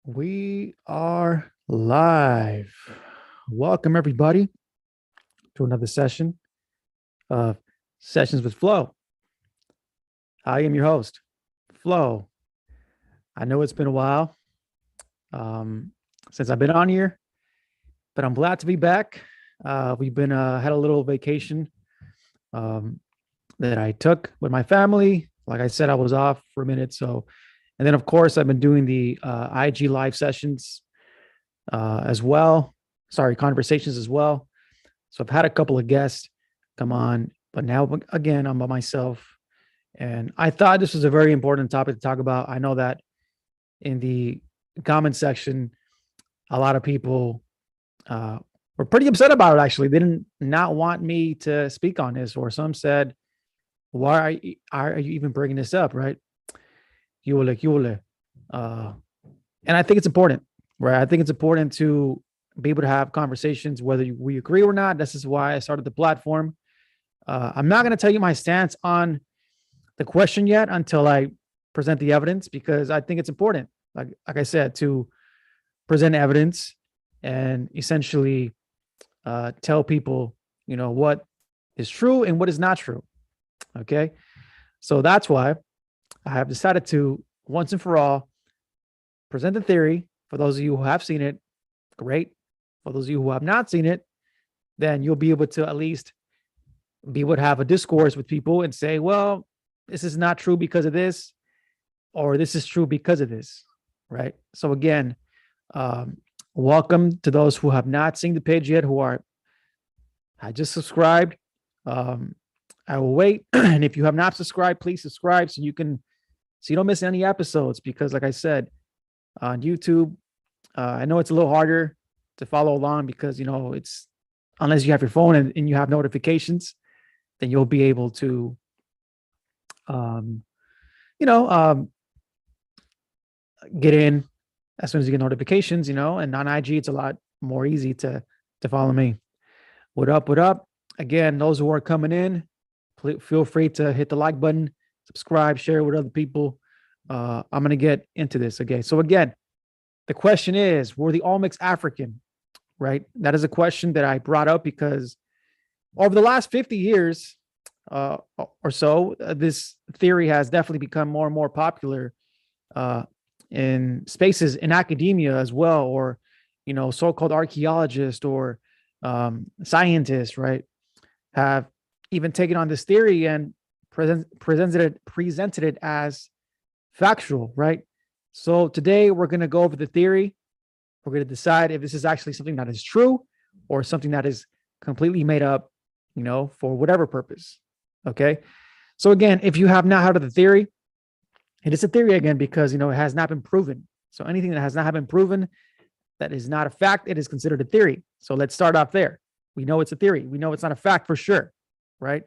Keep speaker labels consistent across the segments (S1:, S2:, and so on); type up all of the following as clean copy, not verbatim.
S1: We are live. Welcome, everybody, to another session of Sessions with Flo. I am your host, Flo. I know it's been a while since I've been on here, but I'm glad to be back. We've been had a little vacation um, that I took with my family. Like I said, I was off for a minute, and then of course I've been doing the IG live sessions as well. Sorry, conversations as well. So I've had a couple of guests come on, but now again, I'm by myself. And I thought this was a very important topic to talk about. I know that in the comment section, a lot of people uh, were pretty upset about it, actually. They didn't not want me to speak on this, or some said, are you even bringing this up, right? Yule. Uh, and I think it's important, right? I think it's important to be able to have conversations, whether we agree or not. This is why I started the platform. I'm not going to tell you my stance on the question yet until I present the evidence, because I think it's important, like I said, to present evidence and essentially tell people, what is true and what is not true. Okay. So that's why I have decided to once and for all present the theory. For those of you who have seen it, great. For those of you who have not seen it, then you'll be able to at least be able to have a discourse with people and say, well, this is not true because of this, or this is true because of this, right? So again, welcome to those who have not seen the page yet, I just subscribed. I will wait. And if you have not subscribed, please subscribe so you don't miss any episodes, because like I said, on YouTube, I know it's a little harder to follow along because, it's, unless you have your phone and you have notifications, then you'll be able to, you know, um, get in as soon as you get notifications, and on IG, it's a lot more easy to follow me. What up? What up? Again, those who are coming in, feel free to hit the like button, subscribe, share with other people. I'm going to get into this. Okay. So again, the question is, were the Olmecs African, right? That is a question that I brought up because over the last 50 years or so, this theory has definitely become more and more popular in spaces in academia as well, or, so-called archaeologists or scientists, right, have even taken on this theory and presented it as factual, right? So today we're going to go over the theory. We're going to decide if this is actually something that is true or something that is completely made up, for whatever purpose. Okay. So again, if you have not heard of the theory, it is a theory again because, it has not been proven. So anything that has not been proven, that is not a fact, it is considered a theory. So let's start off there. We know it's a theory. We know it's not a fact for sure, right?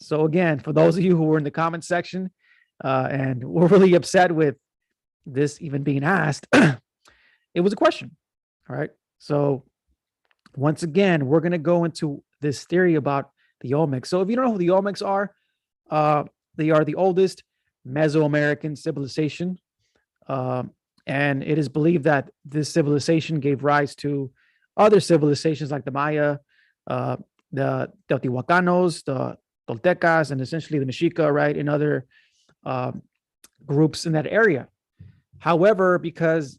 S1: So again, for those of you who were in the comment section and were really upset with this even being asked, it was a question. All right. So once again, we're going to go into this theory about the Olmecs. So if you don't know who the Olmecs are, they are the oldest Mesoamerican civilization. And it is believed that this civilization gave rise to other civilizations like the Maya, the Teotihuacanos, the Toltecas, and essentially the Mexica, right, and other groups in that area. However, because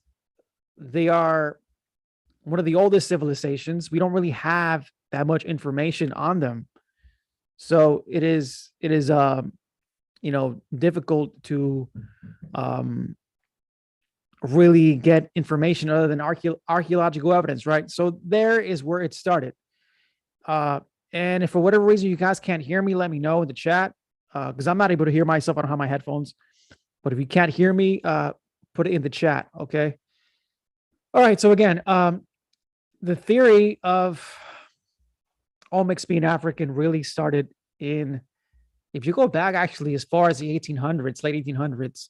S1: they are one of the oldest civilizations, we don't really have that much information on them. So it is difficult to really get information other than archaeological evidence, right? So there is where it started. And if for whatever reason you guys can't hear me, let me know in the chat, because I'm not able to hear myself. I don't have my headphones. But if you can't hear me, put it in the chat, okay? All right, so again, the theory of Olmecs being African really started if you go back actually as far as the 1800s, late 1800s,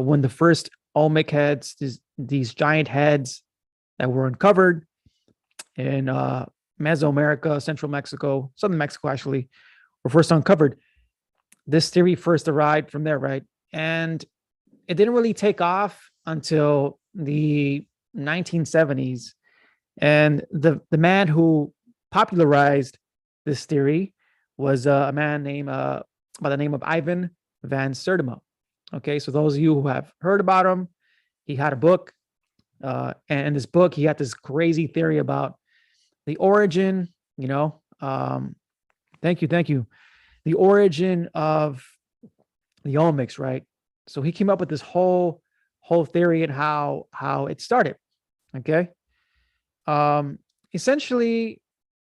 S1: when the first Olmec heads, these giant heads that were uncovered in Mesoamerica, Central Mexico, Southern Mexico actually, were first uncovered. This theory first arrived from there, right? And it didn't really take off until the 1970s. And the man who popularized this theory was a man named by the name of Ivan van Sertima. Okay, so those of you who have heard about him, he had a book, and in this book, he had this crazy theory about the origin. Thank you. The origin of the Olmecs, right? So he came up with this whole theory and how it started. Okay. Essentially,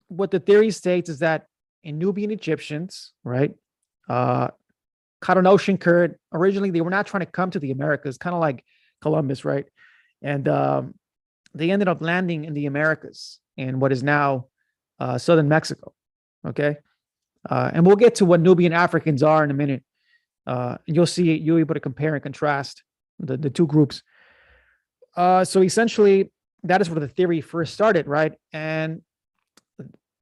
S1: what the theory states is that in Nubian Egyptians, right, caught an ocean current. Originally, they were not trying to come to the Americas, kind of like Columbus, right? And they ended up landing in the Americas in what is now southern Mexico. Okay. And we'll get to what Nubian Africans are in a minute. And you'll see it, you'll be able to compare and contrast the two groups. So essentially, that is where the theory first started, right? And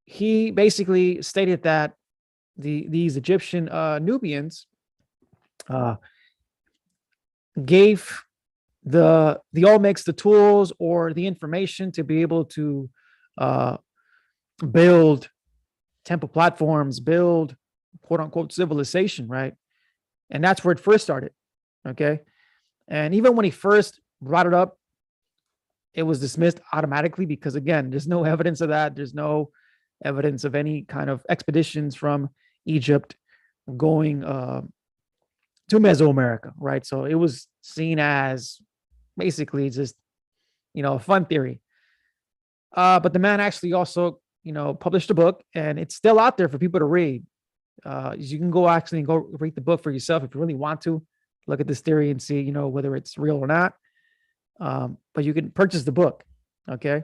S1: he basically stated that these Egyptian Nubians gave the Olmecs the tools or the information to be able to build temple platforms, build quote unquote civilization, right? And that's where it first started. Okay. And even when he first brought it up, it was dismissed automatically because, again, there's no evidence of that. There's no evidence of any kind of expeditions from Egypt going to Mesoamerica, right? So it was seen as basically just, a fun theory. But the man actually also, published a book, and it's still out there for people to read. You can go read the book for yourself if you really want to look at this theory and see, whether it's real or not. But you can purchase the book. Okay.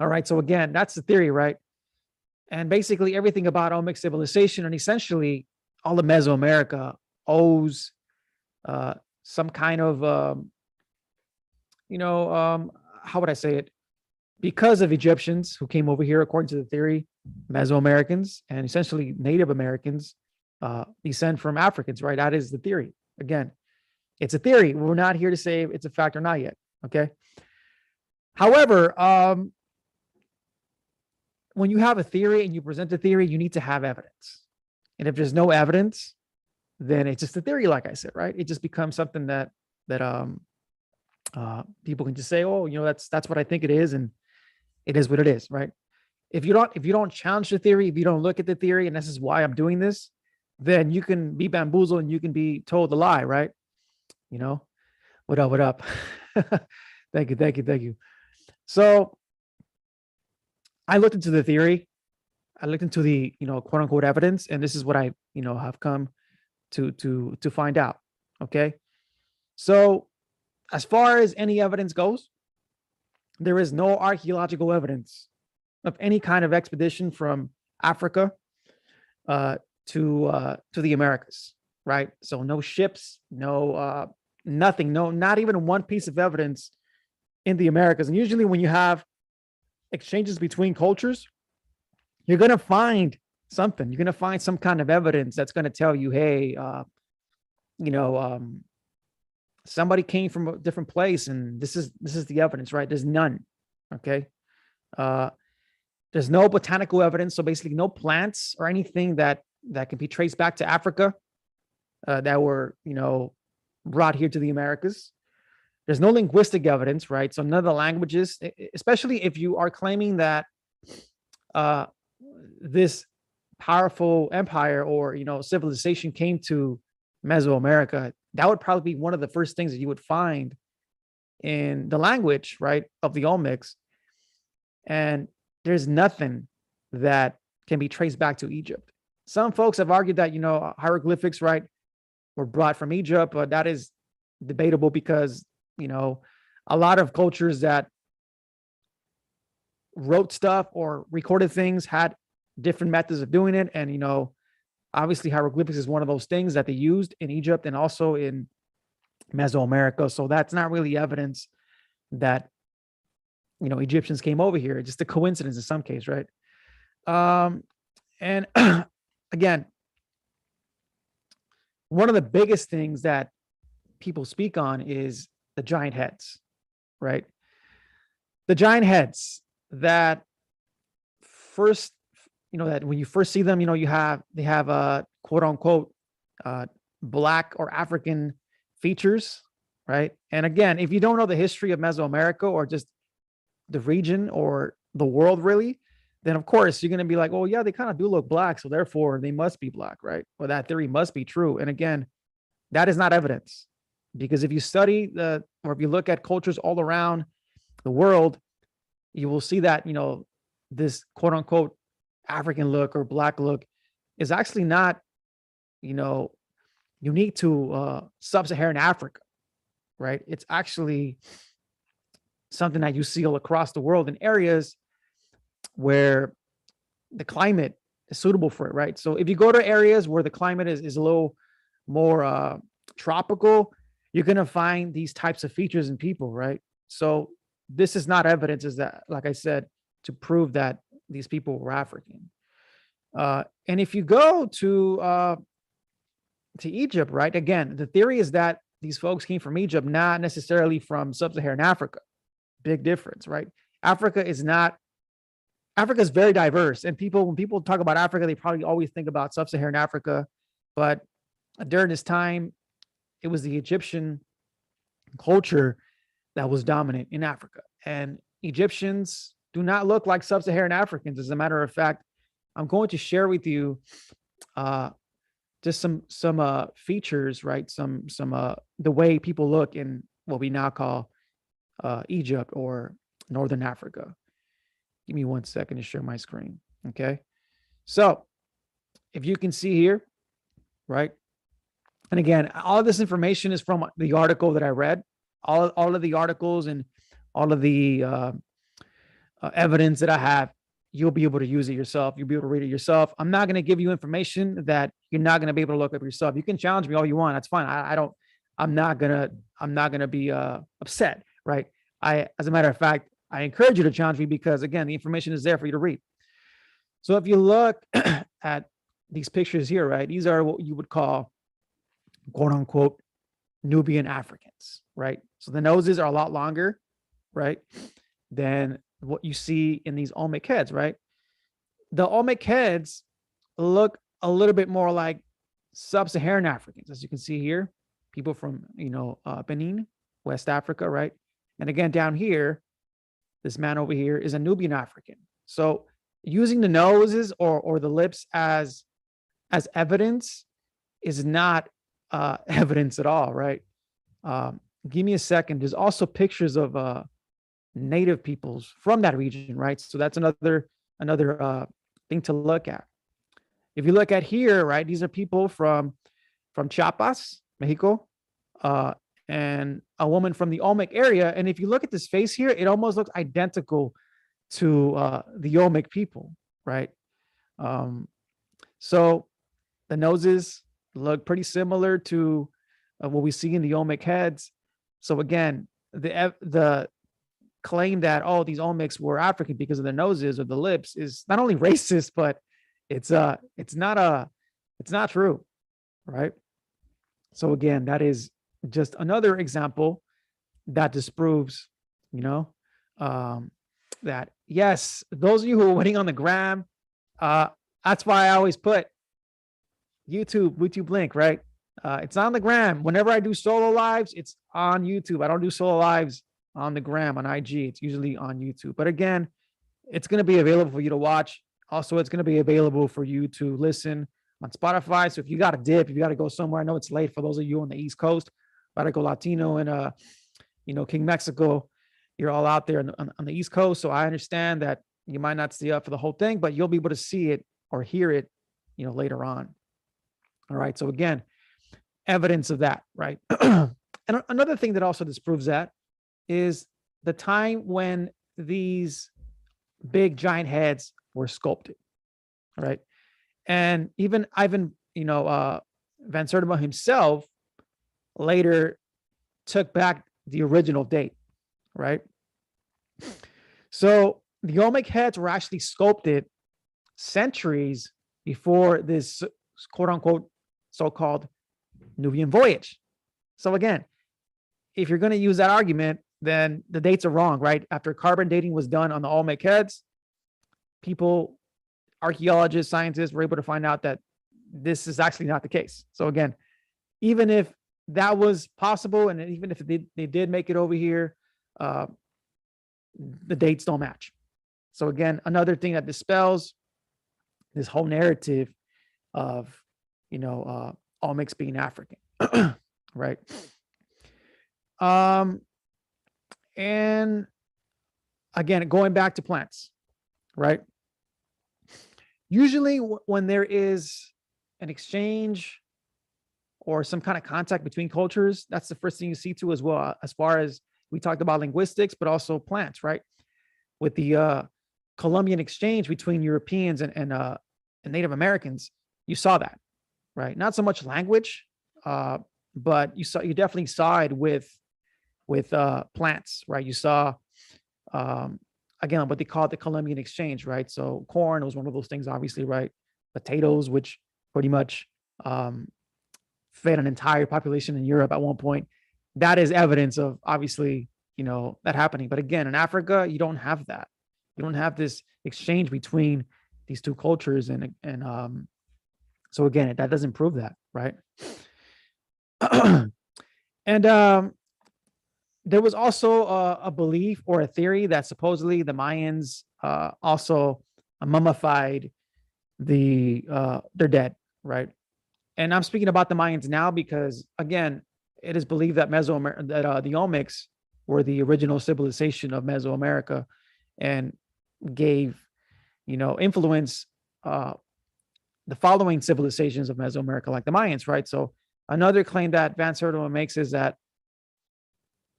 S1: All right. So again, that's the theory, right? And basically everything about Olmec civilization and essentially all of Mesoamerica owes some kind of, how would I say it? Because of Egyptians who came over here, according to the theory, Mesoamericans and essentially Native Americans descend from Africans, right? That is the theory. Again, it's a theory. We're not here to say it's a fact or not yet. Okay. However, when you have a theory and you present a theory, you need to have evidence. And if there's no evidence, then it's just a theory, like I said, right? It just becomes something that people can just say, oh, that's what I think it is, and it is what it is, right? If you don't challenge the theory, if you don't look at the theory, and this is why I'm doing this, then you can be bamboozled and you can be told the lie, right? What up? Thank you. So I looked into the theory. I looked into the, quote unquote evidence, and this is what I, have come to find out. Okay. So as far as any evidence goes, there is no archaeological evidence of any kind of expedition from Africa to the Americas, right? So no ships, no nothing, not even one piece of evidence in the Americas. And usually when you have exchanges between cultures, you're going to find something. You're going to find some kind of evidence that's going to tell you, hey, somebody came from a different place, and this is the evidence, right? There's none. Okay. There's no botanical evidence. So basically no plants or anything that can be traced back to Africa that were, brought here to the Americas. There's no linguistic evidence, right? So none of the languages, especially if you are claiming that this powerful empire or, civilization came to Mesoamerica, that would probably be one of the first things that you would find in the language, right, of the Olmecs. And there's nothing that can be traced back to Egypt. Some folks have argued that, hieroglyphics, right, were brought from Egypt, but that is debatable because, a lot of cultures that wrote stuff or recorded things had different methods of doing it. And, obviously hieroglyphics is one of those things that they used in Egypt and also in Mesoamerica. So that's not really evidence that, Egyptians came over here. It's just a coincidence in some case, right? And again, one of the biggest things that people speak on is the giant heads, right? The giant heads that first, that when you first see them, they have quote unquote black or African features, right? And again, if you don't know the history of Mesoamerica or just the region or the world really, then of course you're going to be like, oh yeah, they kind of do look black, so therefore they must be black, right? Or that theory must be true. And again, that is not evidence, because if you study or if you look at cultures all around the world, you will see that, this quote unquote African look or black look is actually not, unique to sub-Saharan Africa, right? It's actually something that you see all across the world in areas where the climate is suitable for it, right? So if you go to areas where the climate is a little more tropical, you're going to find these types of features in people, right? So this is not evidence, is that, like I said, to prove that these people were African. And if you go to Egypt, right? Again, the theory is that these folks came from Egypt, not necessarily from sub-Saharan Africa. Big difference, right? Africa is very diverse. And when people talk about Africa, they probably always think about sub-Saharan Africa. But during this time, it was the Egyptian culture that was dominant in Africa. And Egyptians do not look like sub-Saharan Africans. As a matter of fact, I'm going to share with you just some features, right? Some the way people look in what we now call Egypt or Northern Africa. Give me 1 second to share my screen. Okay. So if you can see here, right? And again, all of this information is from the article that I read. All of the articles and all of the evidence that I have, you'll be able to use it yourself. You'll be able to read it yourself. I'm not going to give you information that you're not going to be able to look up yourself. You can challenge me all you want. That's fine. I'm not gonna be upset, right? As a matter of fact, I encourage you to challenge me, because again, the information is there for you to read. So if you look at these pictures here, right, these are what you would call quote unquote Nubian Africans, right? So the noses are a lot longer, right, than what you see in these Olmec heads, right? The Olmec heads look a little bit more like sub-Saharan Africans, as you can see here, people from, Benin, West Africa, right? And again, down here, this man over here is a Nubian African. So using the noses or the lips as evidence is not evidence at all, right? Give me a second. There's also pictures of native peoples from that region, right? So that's another thing to look at. If you look at here, right, these are people from Chiapas, Mexico, and a woman from the Olmec area. And if you look at this face here, it almost looks identical to the Olmec people, right? So the noses look pretty similar to what we see in the Olmec heads. So again, the claim that, oh, these Olmecs were African because of their noses or the lips is not only racist, but it's not true, right? So again, that is just another example that disproves, that yes, those of you who are waiting on the gram, that's why I always put YouTube link, right? It's on the gram. Whenever I do solo lives, it's on YouTube. I don't do solo lives on the gram, on IG. It's usually on YouTube. But again, it's going to be available for you to watch. Also, it's going to be available for you to listen on Spotify. So if you got a dip, if you got to go somewhere, I know it's late for those of you on the East Coast, Radical Latino and, King Mexico, you're all out there on the East Coast. So I understand that you might not stay up for the whole thing, but you'll be able to see it or hear it, later on. All right. So again, evidence of that, right? And another thing that also disproves that is the time when these big giant heads were sculpted, right? And even Ivan, Van Sertima himself later took back the original date, right? So the Olmec heads were actually sculpted centuries before this quote unquote so-called Nubian voyage. So again, if you're going to use that argument, then the dates are wrong, right? After carbon dating was done on the Olmec heads, people, archaeologists, scientists were able to find out that this is actually not the case. So again, even if that was possible, and even if they did make it over here, the dates don't match. So again, another thing that dispels this whole narrative of, Olmecs being African, right? And again, going back to plants, right? Usually when there is an exchange or some kind of contact between cultures, that's the first thing you see too as well, as far as we talked about linguistics, but also plants, right? With the Columbian exchange between Europeans and Native Americans, you saw that, right? Not so much language, but you definitely side with plants, right? You saw again what they call the Columbian exchange, right? So corn was one of those things, obviously, right? Potatoes, which pretty much fed an entire population in Europe at one point. That is evidence of, obviously, that happening. But again, in Africa, you don't have that. You don't have this exchange between these two cultures, and so again, that doesn't prove that, right? And there was also a belief or a theory that supposedly the Mayans also mummified their dead, right? And I'm speaking about the Mayans now because, again, it is believed that the Olmecs were the original civilization of Mesoamerica and gave, influence the following civilizations of Mesoamerica, like the Mayans, right? So another claim that Van Sertima makes is that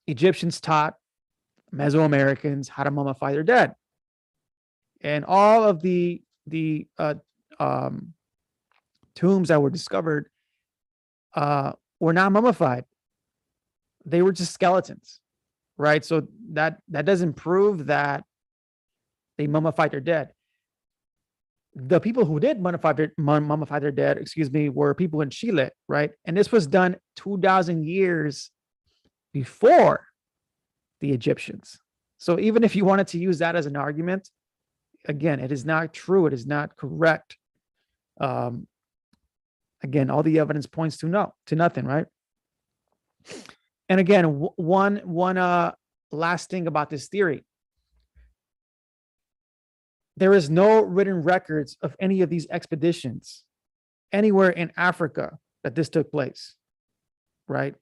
S1: Egyptians taught Mesoamericans how to mummify their dead, and all of the tombs that were discovered were not mummified; they were just skeletons, right? So that doesn't prove that they mummified their dead. The people who did mummify their dead, were people in Chile, right? And this was done 2,000 years before the Egyptians. So even if you wanted to use that as an argument, again, it is not true. It is not correct. Again, all the evidence points to nothing, right? And again, one last thing about this theory. There is no written records of any of these expeditions anywhere in Africa that this took place, right?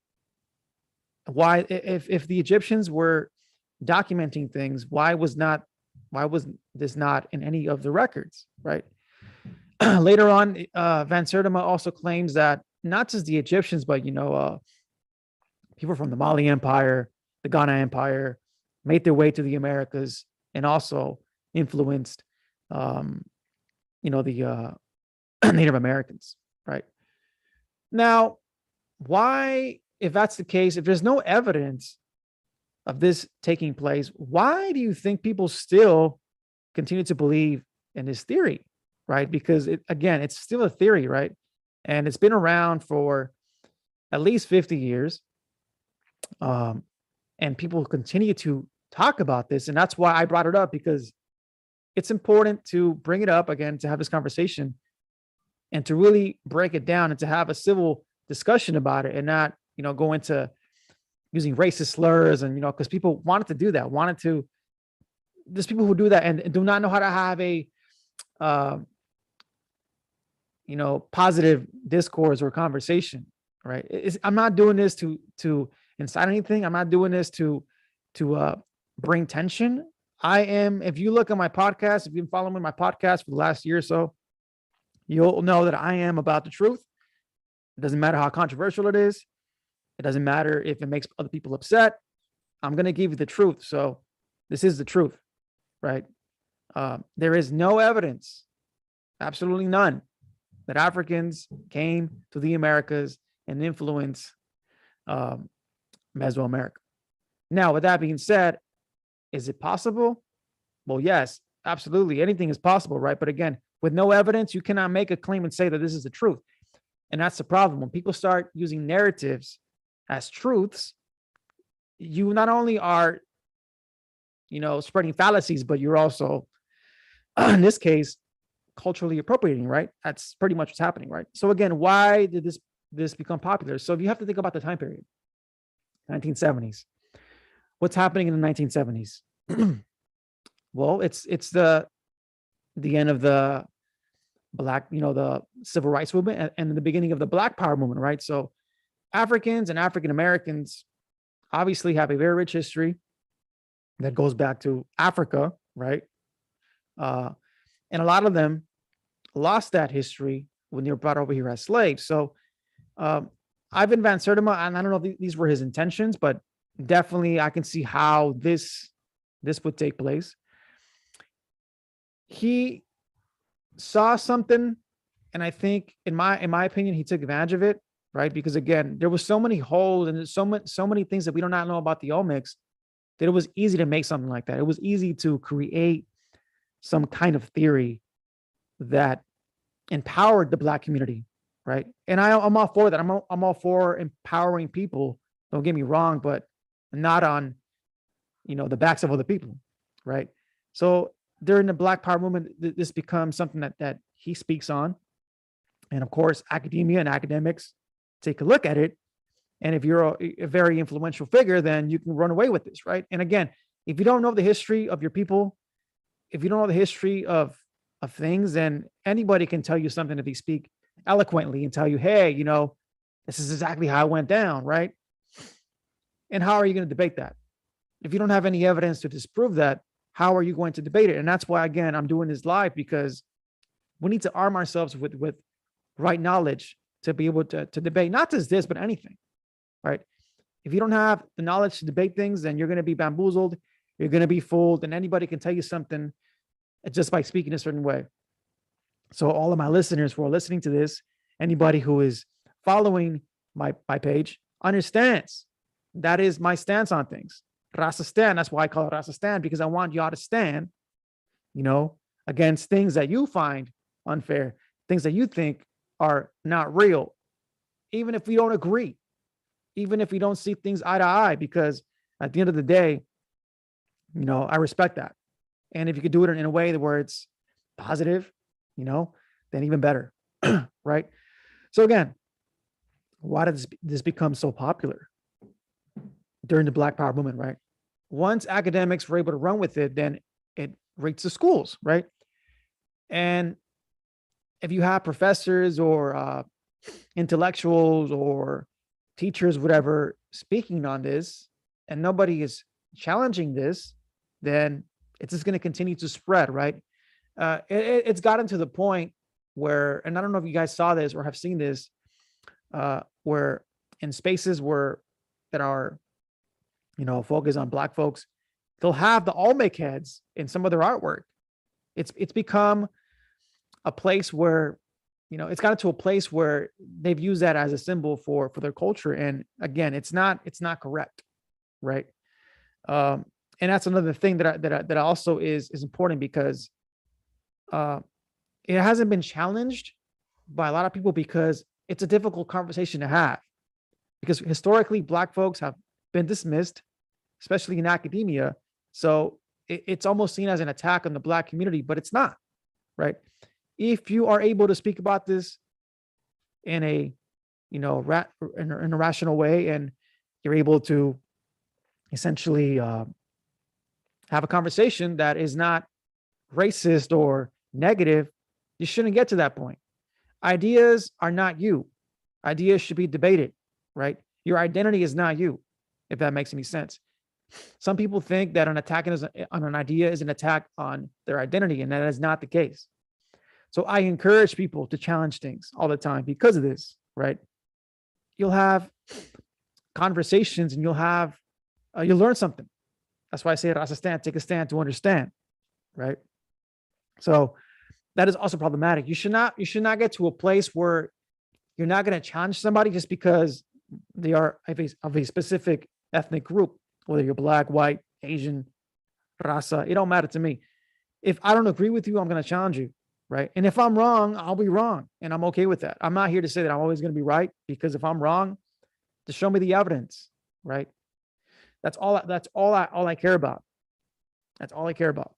S1: Why, if the Egyptians were documenting things, why was this not in any of the records, right? Later on, Van Sertima also claims that not just the Egyptians, but people from the Mali Empire, the Ghana Empire, made their way to the Americas and also influenced, the Native Americans, right? Now, why, if that's the case, if there's no evidence of this taking place, why do you think people still continue to believe in this theory, right? Because it's still a theory, right? And it's been around for at least 50 years. And people continue to talk about this. And that's why I brought it up, because it's important to bring it up again, to have this conversation and to really break it down and to have a civil discussion about it, and not, go into using racist slurs and, because people wanted to do that, there's people who do that and do not know how to have a, positive discourse or conversation, right? I'm not doing this to incite anything. I'm not doing this to bring tension. If you look at my podcast, if you've been following my podcast for the last year or so, you'll know that I am about the truth. It doesn't matter how controversial it is. It doesn't matter if it makes other people upset. I'm going to give you the truth. So this is the truth, right? There is no evidence, absolutely none, that Africans came to the Americas and influenced Mesoamerica. Now, with that being said, is it possible? Well, yes, absolutely. Anything is possible, right? But again, with no evidence, you cannot make a claim and say that this is the truth. And that's the problem. When people start using narratives as truths, you not only are, spreading fallacies, but you're also, in this case, culturally appropriating, right? That's pretty much what's happening, right? So again, why did this become popular? So if you have to think about the time period, 1970s, what's happening in the 1970s? Well, it's the end of the the civil rights movement and the beginning of the Black Power movement, right? So Africans and African Americans obviously have a very rich history that goes back to Africa, right? And a lot of them lost that history when they were brought over here as slaves. So Ivan van Sertima, and I don't know if these were his intentions, but definitely I can see how this would take place. He saw something, and I think, in my opinion, he took advantage of it, right? Because again, there was so many holes and so many things that we do not know about the Olmecs that it was easy to make something like that. It was easy to create some kind of theory that empowered the Black community, right? And I'm all for that. I'm all for empowering people. Don't get me wrong, but not on, the backs of other people, right? So during the Black Power movement, this becomes something that he speaks on, and of course, academia and academics take a look at it. And if you're a very influential figure, then you can run away with this, right? And again, if you don't know the history of your people, if you don't know the history of things, then anybody can tell you something if they speak eloquently and tell you, hey, this is exactly how it went down, right? And how are you going to debate that? If you don't have any evidence to disprove that, how are you going to debate it? And that's why, again, I'm doing this live, because we need to arm ourselves with right knowledge to be able to debate, not just this, but anything, right? If you don't have the knowledge to debate things, then you're going to be bamboozled. You're going to be fooled, and anybody can tell you something just by speaking a certain way. So all of my listeners who are listening to this, anybody who is following my page understands that is my stance on things. Rasa stand. That's why I call it Rasa stand, because I want y'all to stand, against things that you find unfair, things that you think are not real, even if we don't agree, even if we don't see things eye to eye, because at the end of the day, I respect that. And if you could do it in a way where it's positive, then even better, right? So again, why did this become so popular during the Black Power movement, right? Once academics were able to run with it, then it reached the schools, right? And if you have professors or intellectuals or teachers, whatever, speaking on this, and nobody is challenging this, then it's just going to continue to spread, right? It's gotten to the point where, and I don't know if you guys saw this or have seen this, where in spaces that are, focused on Black folks, they'll have the Olmec heads in some of their artwork. It's become a place where, it's gotten to a place where they've used that as a symbol for their culture. And again, it's not correct, right? And that's another thing that also is important, because it hasn't been challenged by a lot of people, because it's a difficult conversation to have, because historically Black folks have been dismissed, especially in academia. So it's almost seen as an attack on the Black community, but it's not, right? If you are able to speak about this in a, in a rational way, and you're able to essentially have a conversation that is not racist or negative, you shouldn't get to that point. Ideas are not you. Ideas should be debated, right? Your identity is not you, if that makes any sense. Some people think that an attack on an idea is an attack on their identity, and that is not the case. So I encourage people to challenge things all the time because of this, right? You'll have conversations, and you'll learn something. That's why I say Rasa stand, take a stand to understand, right? So that is also problematic. You should not get to a place where you're not going to challenge somebody just because they are of a specific ethnic group, whether you're Black, white, Asian, Rasa, it don't matter to me. If I don't agree with you, I'm going to challenge you, right? And if I'm wrong, I'll be wrong, and I'm okay with that. I'm not here to say that I'm always going to be right, because if I'm wrong, just show me the evidence, right? All I care about. That's all I care about.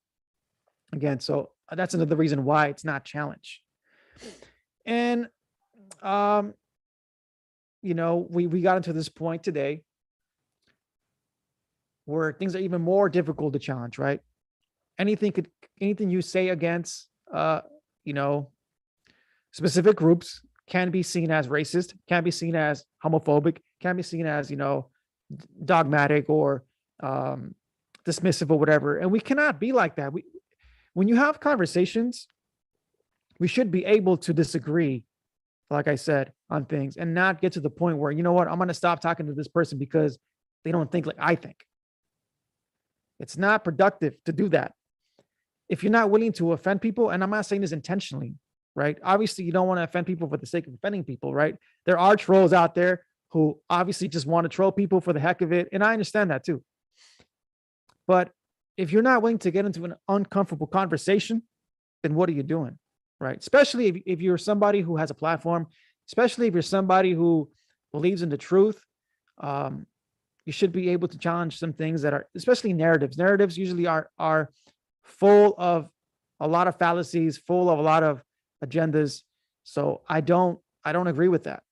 S1: Again, so that's another reason why it's not challenged. And um, we got into this point today where things are even more difficult to challenge, right? Anything you say against you know, specific groups can be seen as racist, can be seen as homophobic, can be seen as, dogmatic or dismissive or whatever. And we cannot be like that. When you have conversations, we should be able to disagree, like I said, on things and not get to the point where, you know what, I'm going to stop talking to this person because they don't think like I think. It's not productive to do that. If you're not willing to offend people, and I'm not saying this intentionally, right? Obviously, you don't want to offend people for the sake of offending people, right? There are trolls out there who obviously just want to troll people for the heck of it. And I understand that too. But if you're not willing to get into an uncomfortable conversation, then what are you doing, right? Especially if you're somebody who has a platform, especially if you're somebody who believes in the truth, you should be able to challenge some things that are, especially narratives. Narratives usually are full of a lot of fallacies, full of a lot of agendas. So I don't agree with that.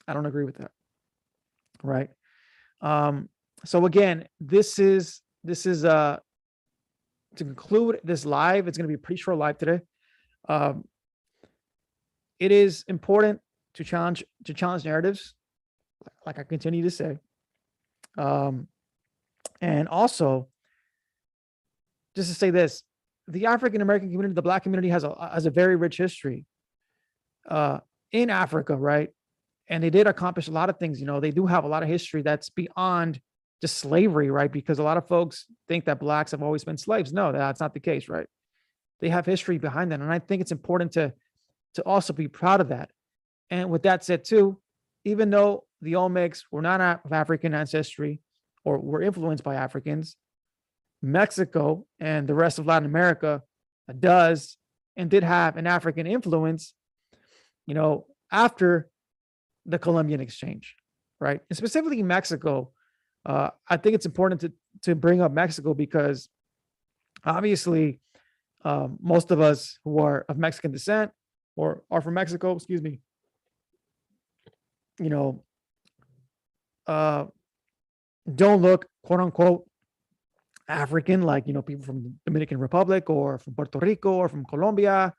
S1: I don't agree with that. Right. So again, this is to conclude this live. It's going to be a pretty short live today. It is important to challenge narratives, like I continue to say. And also, just to say this, the African American community, the Black community has a very rich history in Africa, right? And they did accomplish a lot of things. They do have a lot of history that's beyond just slavery, right? Because a lot of folks think that Blacks have always been slaves. No, that's not the case, right? They have history behind that. And I think it's important to also be proud of that. And with that said too, even though the Olmecs were not of African ancestry or were influenced by Africans, Mexico and the rest of Latin America does and did have an African influence, after the Columbian exchange, right? And specifically Mexico. I think it's important to bring up Mexico because obviously most of us who are of Mexican descent or are from Mexico, don't look quote unquote African, like, people from the Dominican Republic or from Puerto Rico or from Colombia,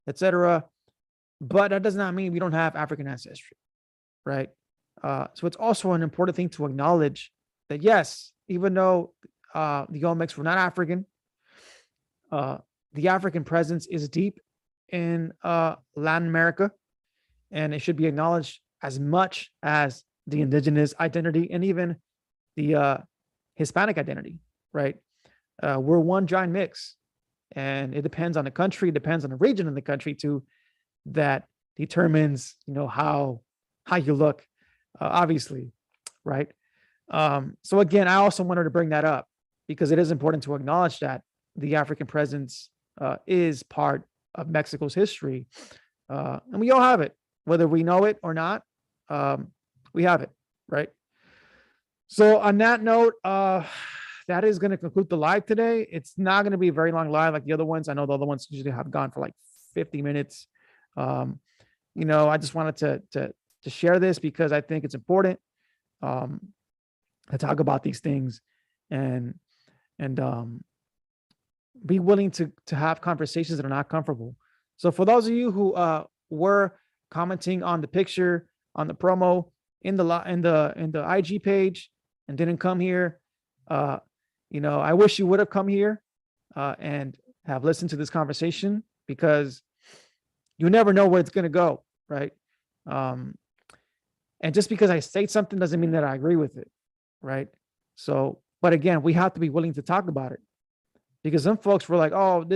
S1: etc. But that does not mean we don't have African ancestry, right? So it's also an important thing to acknowledge that, yes, even though the Olmecs were not African, the African presence is deep in Latin America, and it should be acknowledged as much as the indigenous identity and even the Hispanic identity, right? We're one giant mix, and it depends on the country, it depends on the region in the country too, that determines, how you look, obviously, right? So again, I also wanted to bring that up because it is important to acknowledge that the African presence is part of Mexico's history, and we all have it, whether we know it or not. We have it, right? So on that note, that is going to conclude the live today. It's not going to be a very long live like the other ones. I know the other ones usually have gone for like 50 minutes. I just wanted to share this because I think it's important to talk about these things and be willing to have conversations that are not comfortable. So for those of you who were commenting on the picture, on the promo, in the IG page and didn't come here, I wish you would have come here and have listened to this conversation, because you never know where it's going to go, right? And just because I state something doesn't mean that I agree with it, right? So, but again, we have to be willing to talk about it, because some folks were like, "Oh,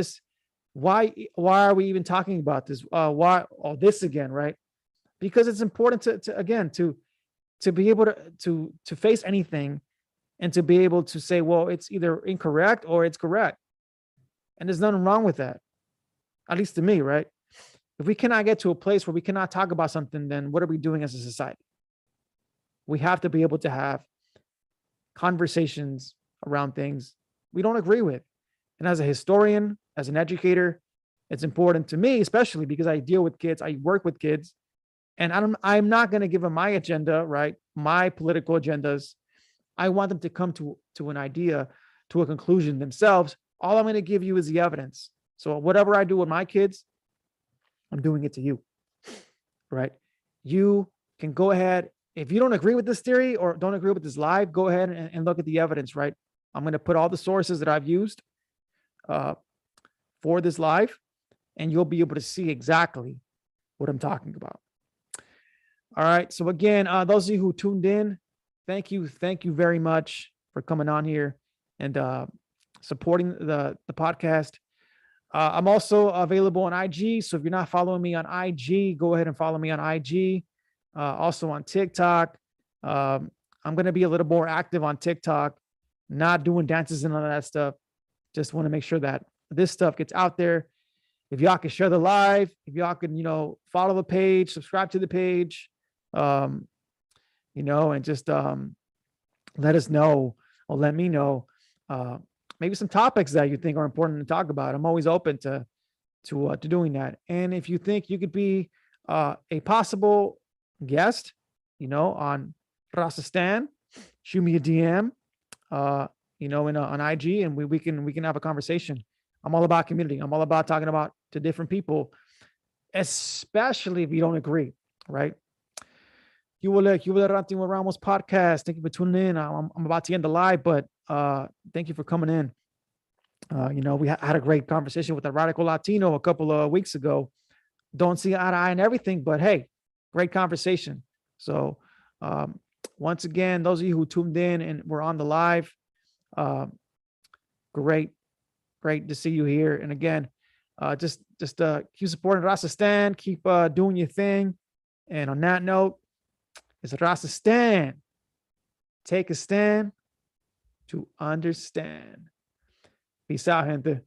S1: why are we even talking about this? Why all this again?" Right? Because it's important to be able to face anything and to be able to say, well, it's either incorrect or it's correct. And there's nothing wrong with that, at least to me, right? If we cannot get to a place where we cannot talk about something, then what are we doing as a society? We have to be able to have conversations around things we don't agree with. And as a historian, as an educator, it's important to me, especially because I deal with kids, I work with kids, and I'm not going to give them my agenda, right? My political agendas. I want them to come to an idea, to a conclusion themselves. All I'm going to give you is the evidence. So whatever I do with my kids, I'm doing it to you, right? You can go ahead. If you don't agree with this theory or don't agree with this live, go ahead and look at the evidence, right? I'm going to put all the sources that I've used for this live, and you'll be able to see exactly what I'm talking about. All right. So again, those of you who tuned in, thank you very much for coming on here and supporting the podcast. I'm also available on IG. So if you're not following me on IG, go ahead and follow me on IG. Also on TikTok. I'm going to be a little more active on TikTok, not doing dances and all that stuff. Just want to make sure that this stuff gets out there. If y'all can share the live, if y'all can, follow the page, subscribe to the page, and just let us know or let me know maybe some topics that you think are important to talk about. I'm always open to doing that. And if you think you could be a possible guest, on Rasistan, shoot me a DM, on IG, and we can have a conversation. I'm all about community. I'm all about talking about to different people, especially if you don't agree, right? You will Ranting with Ramos podcast. Thank you for tuning in. I'm about to end the live, but thank you for coming in. We had a great conversation with a radical Latino a couple of weeks ago. Don't see eye to eye and everything, but hey, great conversation. So once again, those of you who tuned in and were on the live, great to see you here. And again, just keep supporting Rasistan, keep doing your thing. And on that note, it's Rasistan. Take a stand to understand. Peace out, gente.